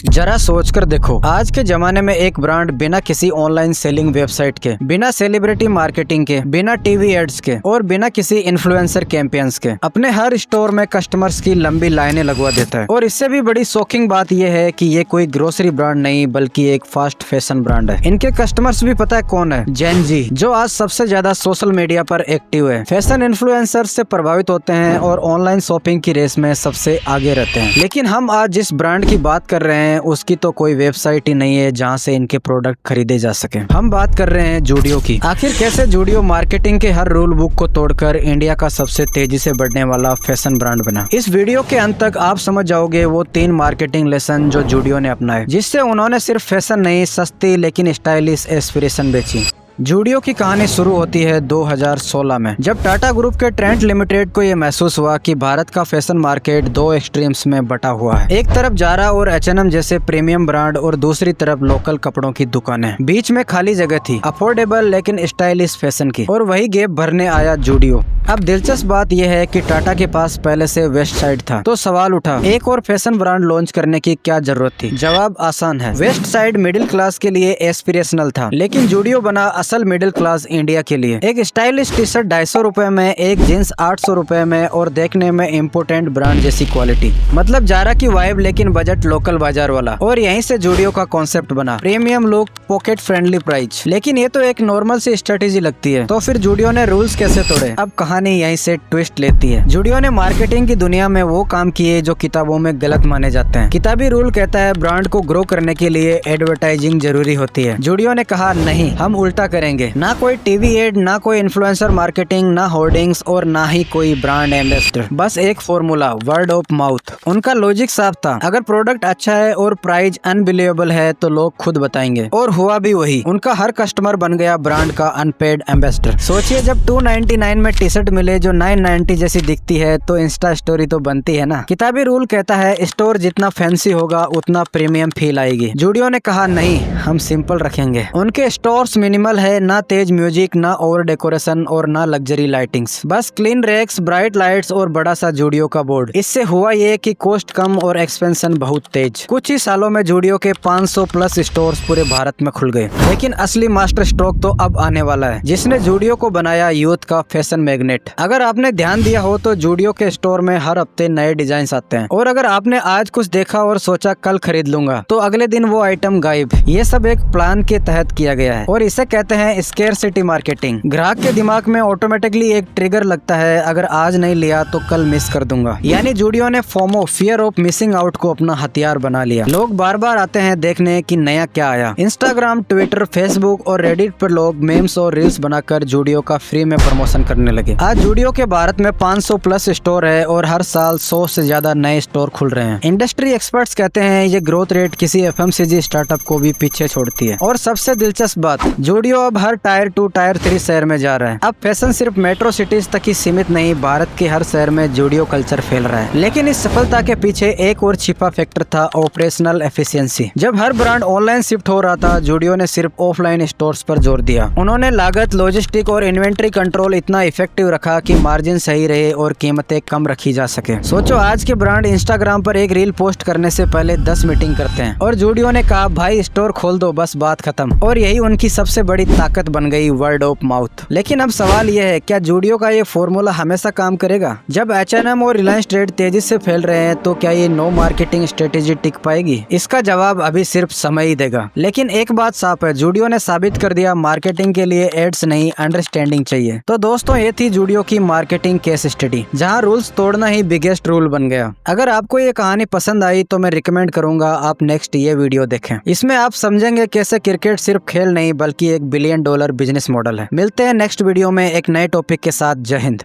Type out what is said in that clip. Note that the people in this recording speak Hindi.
जरा सोचकर देखो, आज के जमाने में एक ब्रांड बिना किसी ऑनलाइन सेलिंग वेबसाइट के, बिना सेलिब्रिटी मार्केटिंग के, बिना टीवी एड्स के और बिना किसी इन्फ्लुएंसर कैंपेन्स के अपने हर स्टोर में कस्टमर्स की लंबी लाइनें लगवा देता है। और इससे भी बड़ी शॉकिंग बात यह है कि ये कोई ग्रोसरी ब्रांड नहीं बल्कि एक फास्ट फैशन ब्रांड है। इनके कस्टमर्स भी पता है कौन है? जेन जी, जो आज सबसे ज्यादा सोशल मीडिया पर एक्टिव है, फैशन इन्फ्लुएंसर से प्रभावित होते हैं और ऑनलाइन शॉपिंग की रेस में सबसे आगे रहते हैं। लेकिन हम आज जिस ब्रांड की बात कर रहे हैं उसकी तो कोई वेबसाइट ही नहीं है जहां से इनके प्रोडक्ट खरीदे जा सके। हम बात कर रहे हैं जूडियो की। आखिर कैसे जूडियो मार्केटिंग के हर रूल बुक को तोड़कर इंडिया का सबसे तेजी से बढ़ने वाला फैशन ब्रांड बना। इस वीडियो के अंत तक आप समझ जाओगे वो 3 मार्केटिंग लेसन जो जूडियो ने अपनाए, जिससे उन्होंने सिर्फ फैशन नहीं, सस्ती लेकिन स्टाइलिश एस्पिरेशन बेची। जूडियो की कहानी शुरू होती है 2016 में, जब टाटा ग्रुप के ट्रेंड लिमिटेड को ये महसूस हुआ कि भारत का फैशन मार्केट 2 एक्सट्रीम्स में बटा हुआ है। एक तरफ जारा और H&M जैसे प्रीमियम ब्रांड और दूसरी तरफ लोकल कपड़ों की दुकानें। बीच में खाली जगह थी, अफोर्डेबल लेकिन स्टाइलिश फैशन की, और वही गैप भरने आया जूडियो। अब दिलचस्प बात यह है कि टाटा के पास पहले से वेस्ट साइड था, तो सवाल उठा एक और फैशन ब्रांड लॉन्च करने की क्या जरूरत थी? जवाब आसान है, वेस्ट साइड मिडिल क्लास के लिए एस्पिरेशनल था, लेकिन जूडियो बना असल मिडिल क्लास इंडिया के लिए। एक स्टाइलिश टी शर्ट 250 रुपए में, एक जींस 800 रुपए में, और देखने में इम्पोर्टेंट ब्रांड जैसी क्वालिटी। मतलब जारा की वाइब लेकिन बजट लोकल बाजार वाला। और यहीं से जूडियो का कॉन्सेप्ट बना, premium look, pocket friendly price. लेकिन ये तो एक नॉर्मल सी स्ट्रेटेजी लगती है, तो फिर जूडियो ने रूल्स कैसे तोड़े? अब कहानी यहीं से ट्विस्ट लेती है। जूडियो ने मार्केटिंग की दुनिया में वो काम किए जो किताबों में गलत माने जाते हैं। किताबी रूल कहता है ब्रांड को ग्रो करने के लिए एडवर्टाइजिंग जरूरी होती है। जूडियो ने कहा नहीं, हम उल्टा करेंगे। ना कोई टीवी एड, ना कोई इन्फ्लुएंसर मार्केटिंग, ना होर्डिंग्स और ना ही कोई ब्रांड एम्बेसडर। बस एक फॉर्मूला, वर्ड ऑफ माउथ। उनका लॉजिक साफ था, अगर प्रोडक्ट अच्छा है और प्राइस अनबिलीवेबल है तो लोग खुद बताएंगे। और हुआ भी वही। उनका हर कस्टमर बन गया ब्रांड का अनपेड एम्बेसडर। सोचिए, जब 299 में टी शर्ट मिले जो 990 जैसी दिखती है तो इंस्टा स्टोरी तो बनती है ना। किताबी रूल कहता है स्टोर जितना फैंसी होगा उतना प्रीमियम फील आएगी। जूडियो ने कहा नहीं, हम सिंपल रखेंगे। उनके स्टोर्स मिनिमल है, ना तेज म्यूजिक, ना ओवर डेकोरेशन और ना लग्जरी लाइटिंग्स। बस क्लीन रैक्स, ब्राइट लाइट्स और बड़ा सा जूडियो का बोर्ड। इससे हुआ ये कि कॉस्ट कम और एक्सपेंशन बहुत तेज। कुछ ही सालों में जूडियो के 500 प्लस स्टोर्स पूरे भारत में खुल गए। लेकिन असली मास्टर स्ट्रोक तो अब आने वाला है, जिसने जूडियो को बनाया यूथ का फैशन मैग्नेट। अगर आपने ध्यान दिया हो तो जूडियो के स्टोर में हर हफ्ते नए डिजाइन आते हैं, और अगर आपने आज कुछ देखा और सोचा कल खरीद लूंगा, तो अगले दिन वो आइटम गायब। ये सब एक प्लान के तहत किया गया है, और इसे कहते हैं स्केरसिटी मार्केटिंग। ग्राहक के दिमाग में ऑटोमेटिकली एक ट्रिगर लगता है, अगर आज नहीं लिया तो कल मिस कर दूंगा। यानी जूडियो ने FOMO, fear of missing out को अपना हथियार बना लिया। लोग बार बार आते हैं देखने कि नया क्या आया। इंस्टाग्राम, ट्विटर, फेसबुक और रेडिट पर लोग मेम्स और रील्स बनाकर जूडियो का फ्री में प्रमोशन करने लगे। आज जूडियो के भारत में 500 प्लस स्टोर है और हर साल 100 से ज्यादा नए स्टोर खुल रहे हैं। इंडस्ट्री एक्सपर्ट्स कहते हैं ये ग्रोथ रेट किसी FMCG स्टार्टअप को भी पीछे छोड़ती है। और सबसे दिलचस्प बात, जूडियो अब हर टायर 2, टायर 3 शहर में जा रहा है। अब फैशन सिर्फ मेट्रो सिटीज तक ही सीमित नहीं, भारत के हर शहर में जूडियो कल्चर फैल रहा है। लेकिन इस सफलता के पीछे एक और छिपा फैक्टर था, ऑपरेशनल एफिशिएंसी। जब हर ब्रांड ऑनलाइन शिफ्ट हो रहा था, जूडियो ने सिर्फ ऑफलाइन स्टोर्स पर जोर दिया। उन्होंने लागत, लॉजिस्टिक और इन्वेंट्री कंट्रोल इतना इफेक्टिव रखा कि मार्जिन सही रहे और कीमतें कम रखी जा सके। सोचो, आज के ब्रांड इंस्टाग्राम पर एक रील पोस्ट करने से पहले 10 मीटिंग करते हैं, और जूडियो ने कहा भाई स्टोर खोल दो, बस बात खत्म। और यही उनकी सबसे बड़ी ताकत बन गई, वर्ड ऑफ माउथ। लेकिन अब सवाल यह है, क्या जूडियो का ये फॉर्मूला हमेशा काम करेगा? जब H&M और रिलायंस ट्रेड तेजी से फैल रहे हैं तो क्या ये नो मार्केटिंग स्ट्रेटेजी टिक पाएगी? इसका जवाब अभी सिर्फ समय ही देगा। लेकिन एक बात साफ है, जूडियो ने साबित कर दिया मार्केटिंग के लिए एड्स नहीं, अंडरस्टैंडिंग चाहिए। तो दोस्तों, ये थी जूडियो की मार्केटिंग केस स्टडी, जहां रूल्स तोड़ना ही बिगेस्ट रूल बन गया। अगर आपको ये कहानी पसंद आई तो मैं रिकमेंड करूंगा आप नेक्स्ट ये वीडियो देखें। इसमें आप समझेंगे कैसे क्रिकेट सिर्फ खेल नहीं बल्कि $1 बिलियन बिजनेस मॉडल है। मिलते हैं नेक्स्ट वीडियो में एक नए टॉपिक के साथ। जय हिंद।